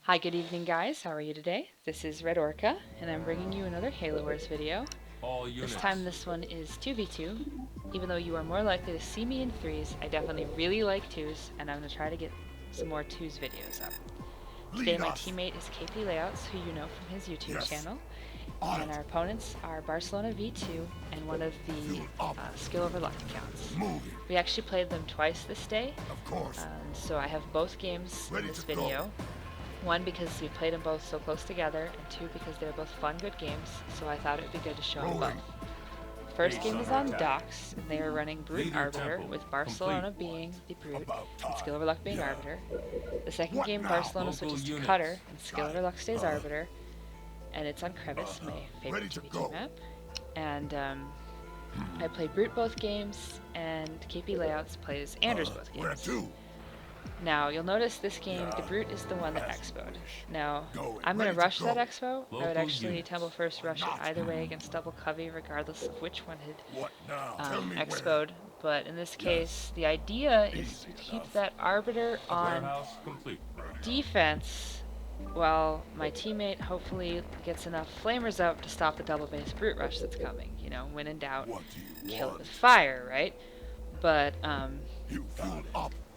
Hi, good evening guys, how are you today? This is Red Orca, and I'm bringing you another Halo Wars video. All This units. time this one is 2v2. Even though you are more likely to see me in 3s, I definitely really like 2s, and I'm going to try to get some more 2s videos up. Today my teammate is KPLayouts, who you know from his YouTube channel, and our opponents are Barcelonaxxx V2 and one of the ISkillOverLuckl accounts. We actually played them twice this day, so I have both games in this video. One, because we played them both so close together, and two, because they're both fun, good games, so I thought it would be good to show them both. The first game is on Docks, and they are running Brute Arbiter, with Barcelona being the Brute, and ISkillOverLuckl being Arbiter. The second game, Barcelona switches to Cutter, and ISkillOverLuckl stays Arbiter, and it's on Crevice, my favorite TVG map. And I played Brute both games, and KPLayouts plays Anders both games. Now, you'll notice this game, the Brute is the one that expoed. Now, I'm going to rush that expo. I would actually temple first rush it either way against double covey, regardless of which one had expoed. But in this case, the idea is to keep that Arbiter on defense while my teammate hopefully gets enough flamers out to stop the double base Brute rush that's coming. You know, when in doubt, kill it with fire, right? But,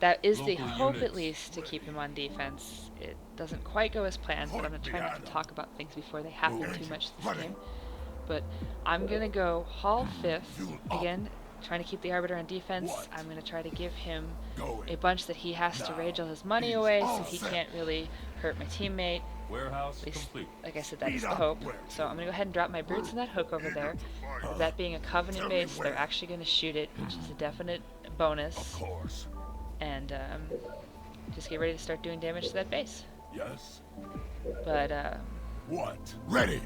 that is the hope, at least, to keep him on defense. It doesn't quite go as planned, but I'm going to try not to talk about things before they happen too much this game. But I'm going to go Hall 5th, again, trying to keep the Arbiter on defense. I'm going to try to give him a bunch that he has to rage all his money away, so he can't really hurt my teammate. At least, like I said, that is the hope. So I'm going to go ahead and drop my Brutes in that hook over there. That being a Covenant base, they're actually going to shoot it, which is a definite bonus. And just get ready to start doing damage to that base. Yes. But What? Ready.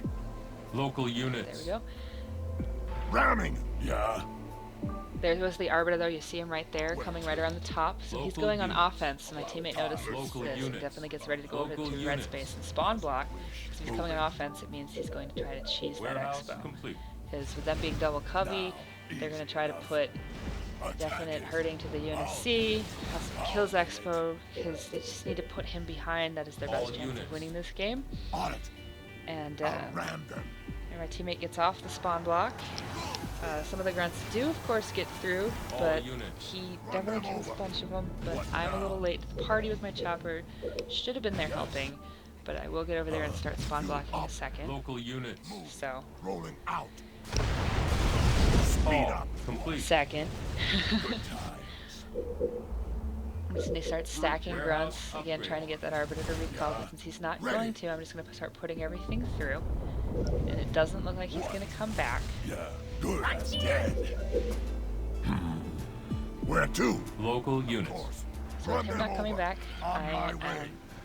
Local units. There we go. Ramming. Yeah. There was the Arbiter though, you see him right there, coming right around the top. So he's going on offense, so my teammate notices this and definitely gets ready to go over to red space and spawn block. So if he's coming on offense, it means he's going to try to cheese that expo. Because with them being double covey, they're going to try to put definite hurting to the unit C, possibly kills expo, because they just need to put him behind. That is their best chance of winning this game. And my teammate gets off the spawn block. Some of the grunts do, of course, get through, but he definitely kills a bunch of them. But I'm a little late to the party with my chopper. Should have been there helping, but I will get over there and start spawn blocking in a second. Local units. So, rolling out. Speed up. Complete. Second. I'm just going to start stacking grunts, again trying to get that Arbiter to recall, but since he's not going to, I'm just going to start putting everything through. And it doesn't look like he's going to come back. Yeah, good. Dead. Where to? Local units. So with him not coming back, I am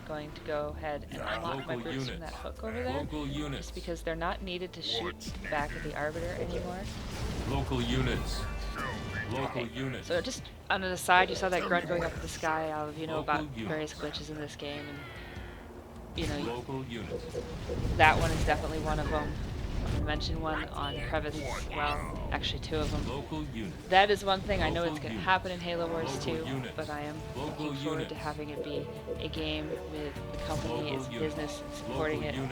going to go ahead and unlock my Brutes from that hook over there, just because they're not needed to shoot back at the Arbiter anymore. Local units. Local units. So just on the side, you saw that grunt going up in the sky. You know about various glitches in this game, and you know local units. That one is definitely one of them. I'm gonna mention one on Crevice as well. Actually, two of them. Local units. That is one thing I know it's going to happen in Halo Wars 2, but I am looking forward to having it be a game with the company, its business, and supporting it, and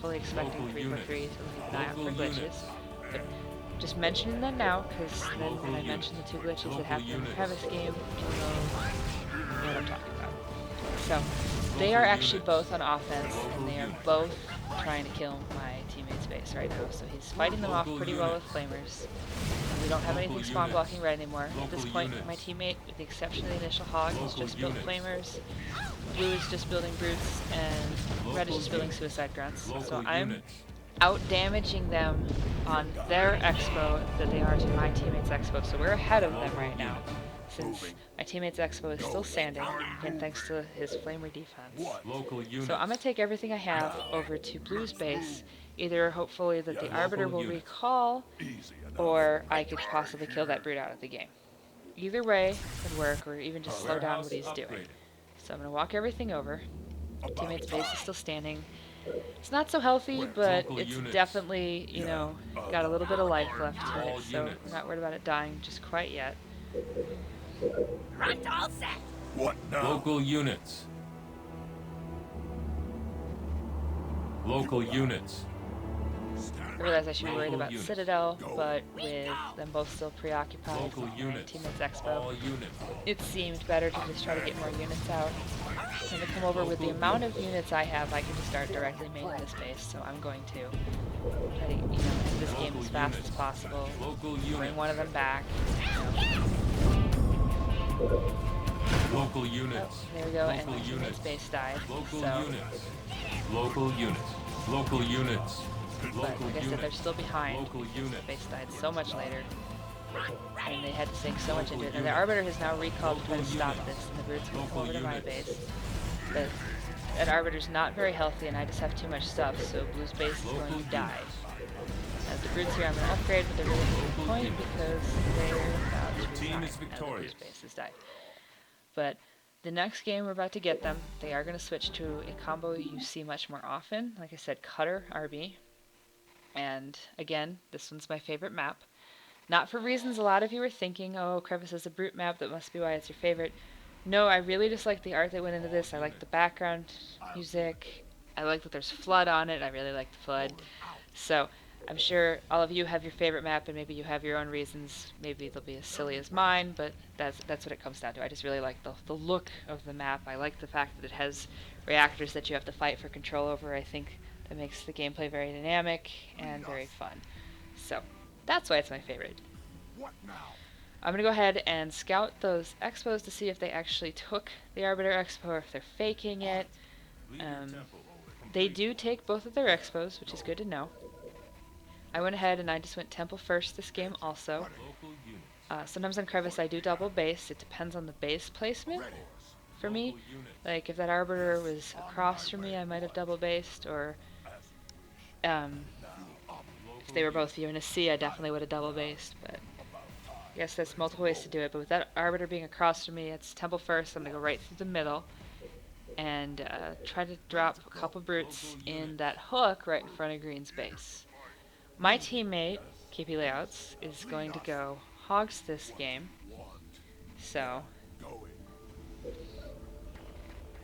fully expecting 343 to keep an eye out for glitches. But just mentioning them now, because then when I mention the two glitches that happened in the Crevice game, you'll know what I'm talking about. So, they are actually both on offense, and they are both trying to kill my teammate's base right now. So he's fighting them off pretty well with flamers. And we don't have anything spawn blocking right anymore. At this point, my teammate, with the exception of the initial hog, has just built flamers. Blue is just building brutes, and red is just building suicide grunts. So I'm out-damaging them on their expo that they are to my teammate's expo. So we're ahead of them right now, since my teammate's expo is still standing, again thanks to his flamer defense. So I'm going to take everything I have over to Blue's base, either hopefully that the Arbiter will recall, or I could possibly kill that Brute out of the game. Either way would work, or even just slow down what he's doing. So I'm going to walk everything over. Teammate's base is still standing. It's not so healthy, but it's definitely, you know, got a little bit of life left to it, so I'm not worried about it dying just quite yet. All set. What now? Local units. Local units. I realized I should be worried Local about units. Citadel, but with them both still preoccupied Local and units. Teammates Expo, All units. it seemed better to just try to get more units out. When they come over with the amount of units I have, I can just start directly maining this base, so I'm going to try to, end this game as fast as possible. Local Bring units. one of them back. Local units. Oh, there we go, and Local my teammate's units. base died. Local So, units. Local units. Local units. but Local like I said, they're units. still behind. Local The units. base died so much later. And they had to sink so much into it. And the Arbiter has now recalled to try to stop this, and the Brutes will come over to my base. But that Arbiter's not very healthy, and I just have too much stuff, so Blue's base is going to die. As the Brutes here, I'm going to upgrade, but they're really to the point because they're about to Team resign, is and the victorious. Blue's base has died. But the next game we're about to get them, they are going to switch to a combo you see much more often. Like I said, Cutter RB. And again, this one's my favorite map. Not for reasons a lot of you were thinking, oh, Crevice is a brute map, that must be why it's your favorite. No, I really just like the art that went into this. I like the background music. I like that there's flood on it. I really like the flood. So I'm sure all of you have your favorite map, and maybe you have your own reasons. Maybe they'll be as silly as mine, but that's what it comes down to. I just really like the look of the map. I like the fact that it has reactors that you have to fight for control over. I think that makes the gameplay very dynamic and very fun. So that's why it's my favorite. I'm going to go ahead and scout those expos to see if they actually took the Arbiter expo or if they're faking it. They do take both of their expos, which is good to know. I went ahead and I just went temple first this game also. Sometimes on Crevice I do double base. It depends on the base placement for me. Like if that Arbiter was across from me, I might have double based, or if they were both viewing a C, I definitely would have double based, but I guess that's multiple ways to do it. But with that Arbiter being across from me, it's temple first. I'm going to go right through the middle and try to drop a couple brutes in that hook right in front of Green's base. My teammate, KPLayouts, is going to go hogs this game, so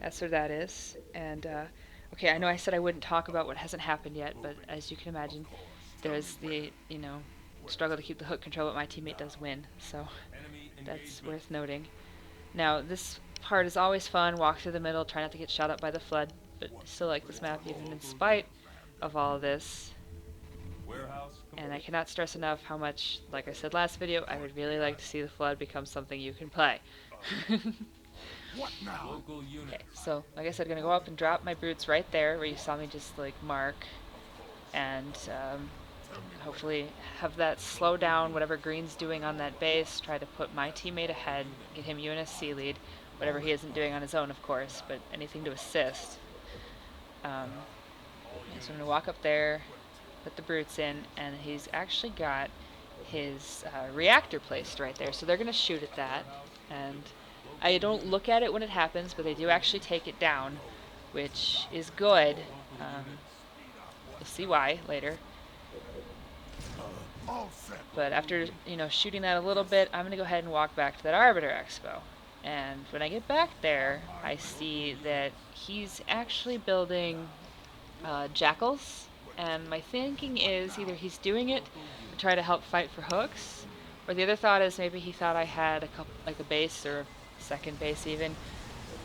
that's what that is. And okay, I know I said I wouldn't talk about what hasn't happened yet, but as you can imagine, there's the, struggle to keep the hook control, but my teammate does win, so that's worth noting. Now, this part is always fun. Walk through the middle, try not to get shot up by the flood, but I still like this map even in spite of all of this. And I cannot stress enough how much, like I said last video, I would really like to see the flood become something you can play. Okay, so like I said, I'm going to go up and drop my brutes right there where you saw me just like mark, and hopefully have that slow down whatever Green's doing on that base, try to put my teammate ahead, get him UNSC lead, whatever he isn't doing on his own of course, but anything to assist. So I'm going to walk up there, put the brutes in, and he's actually got his reactor placed right there, so they're going to shoot at that, and I don't look at it when it happens, but they do actually take it down, which is good. You'll see why later. But after, shooting that a little bit, I'm going to go ahead and walk back to that Arbiter Expo. And when I get back there, I see that he's actually building jackals. And my thinking is either he's doing it to try to help fight for hooks, or the other thought is maybe he thought I had a base or a second base even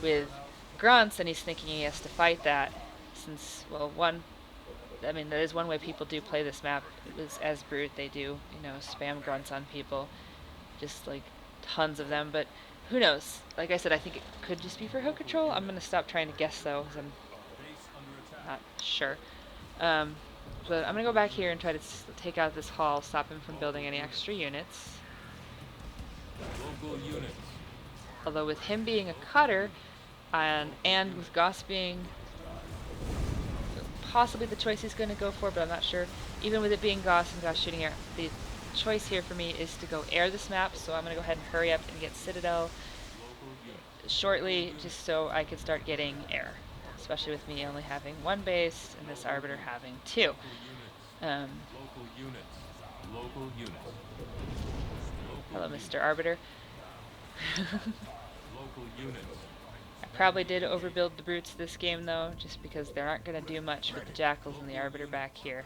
with grunts, and he's thinking he has to fight that since, well, that is one way people do play this map. As brute, they do, spam grunts on people, just like tons of them, but who knows? Like I said, I think it could just be for hook control. I'm going to stop trying to guess though, because I'm not sure. But I'm going to go back here and try to take out this hall, stop him from building any extra units. Although with him being a cutter, and with Goss being possibly the choice he's going to go for, but I'm not sure. Even with it being Goss and Goss shooting air, the choice here for me is to go air this map, so I'm going to go ahead and hurry up and get Citadel shortly, just so I can start getting air. Especially with me only having one base and this Arbiter having two. Hello, Mr. Arbiter. I probably did overbuild the brutes this game though, just because they aren't going to do much with the jackals and the arbiter back here.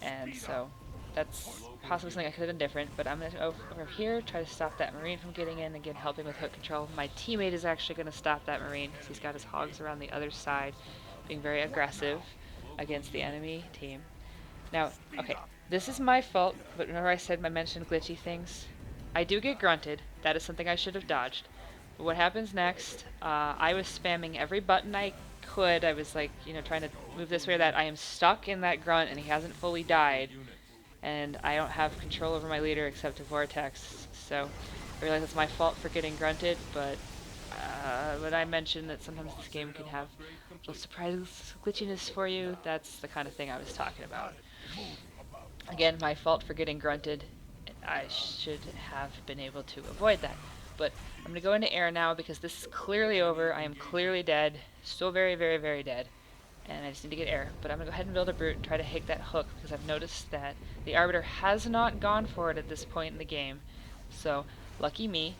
And so that's possibly something I could have done different, but I'm going to go over here, try to stop that marine from getting in, again helping with hook control. My teammate is actually going to stop that marine because he's got his hogs around the other side, being very aggressive against the enemy team. Now, okay, this is my fault, but remember I mentioned glitchy things? I do get grunted. That is something I should have dodged. But what happens next, I was spamming every button I could. I was like, you know, trying to move this way or that. I am stuck in that grunt and he hasn't fully died. And I don't have control over my leader except to Vortex. So I realize it's my fault for getting grunted, but when I mentioned that sometimes this game can have little surprise glitchiness for you, that's the kind of thing I was talking about. Again, my fault for getting grunted. I should have been able to avoid that. But I'm going to go into air now because this is clearly over. I am clearly dead. So very, very, very dead. And I just need to get air. But I'm going to go ahead and build a brute and try to hit that hook because I've noticed that the arbiter has not gone for it at this point in the game. So, lucky me.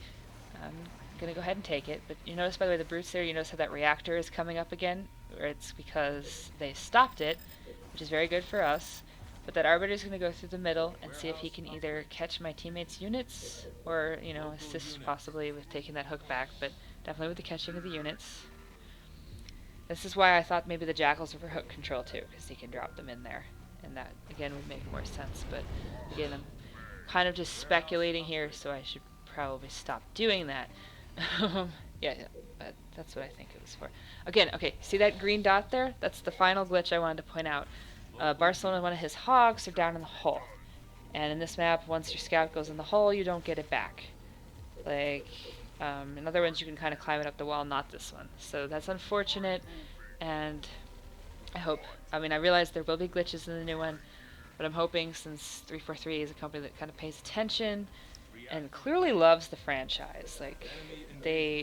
I'm going to go ahead and take it. But you notice, by the way, the brutes there, you notice how that reactor is coming up again? Or it's because they stopped it, which is very good for us. But that arbiter is going to go through the middle and see if he can either catch my teammates' units or, you know, assist possibly with taking that hook back, but definitely with the catching of the units. This is why I thought maybe the jackals were for hook control too, because he can drop them in there. And that, again, would make more sense. But again, I'm kind of just speculating here, so I should probably stop doing that. Yeah, but that's what I think it was for. Again, okay, see that green dot there? That's the final glitch I wanted to point out. Barcelona, one of his hogs are down in the hole. And in this map, once your scout goes in the hole, you don't get it back. Like, in other ones, you can kind of climb it up the wall, not this one. So that's unfortunate, and I realize there will be glitches in the new one, but I'm hoping, since 343 is a company that kind of pays attention and clearly loves the franchise, like,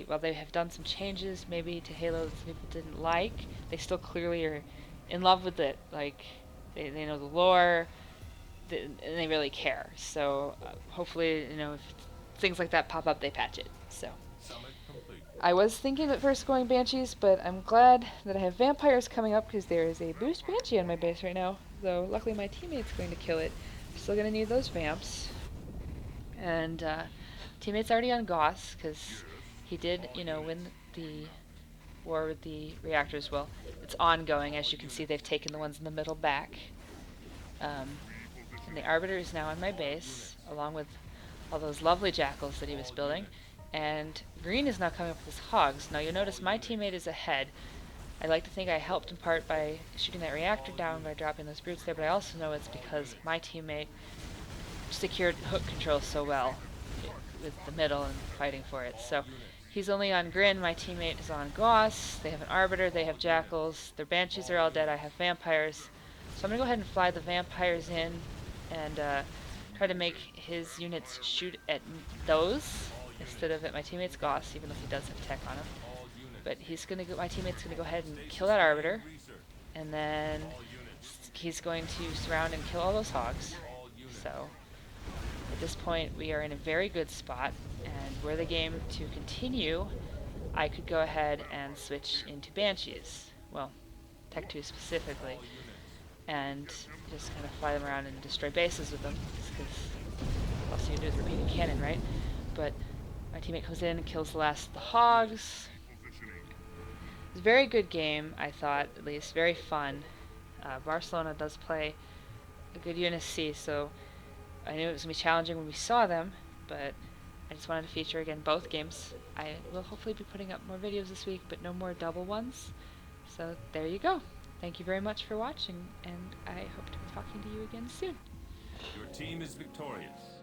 while they have done some changes maybe to Halo that some people didn't like, they still clearly are in love with it. Like, they know the lore, and they really care. So hopefully, you know, if things like that pop up, they patch it. So I was thinking at first going Banshees, but I'm glad that I have vampires coming up because there is a boost Banshee on my base right now. Though luckily my teammate's going to kill it. I'm still going to need those vamps. And teammate's already on Goss because he did, you know, win the war with the reactors. Well, it's ongoing. As you can see, they've taken the ones in the middle back. And the arbiter is now on my base, along with all those lovely jackals that he was building. And green is now coming up with his hogs. Now you'll notice my teammate is ahead. I like to think I helped in part by shooting that reactor down by dropping those brutes there, but I also know it's because my teammate secured hook control so well with the middle and fighting for it. So he's only on Grin, my teammate is on Goss. They have an arbiter, they have jackals, their banshees are all dead, I have vampires. So I'm going to go ahead and fly the vampires in and try to make his units shoot at those instead of at my teammate's Goss, even though he does have tech on him. But my teammate's going to go ahead and kill that arbiter, and then he's going to surround and kill all those hogs. So at this point, we are in a very good spot, and were the game to continue, I could go ahead and switch into Banshees. Well, Tech 2 specifically, and just kind of fly them around and destroy bases with them, because all you can do is repeat a cannon, right? But my teammate comes in and kills the last of the hogs. It was a very good game, I thought, at least. Very fun. Barcelona does play a good UNSC, so I knew it was going to be challenging when we saw them, but I just wanted to feature, again, both games. I will hopefully be putting up more videos this week, but no more double ones. So there you go. Thank you very much for watching, and I hope to be talking to you again soon. Your team is victorious.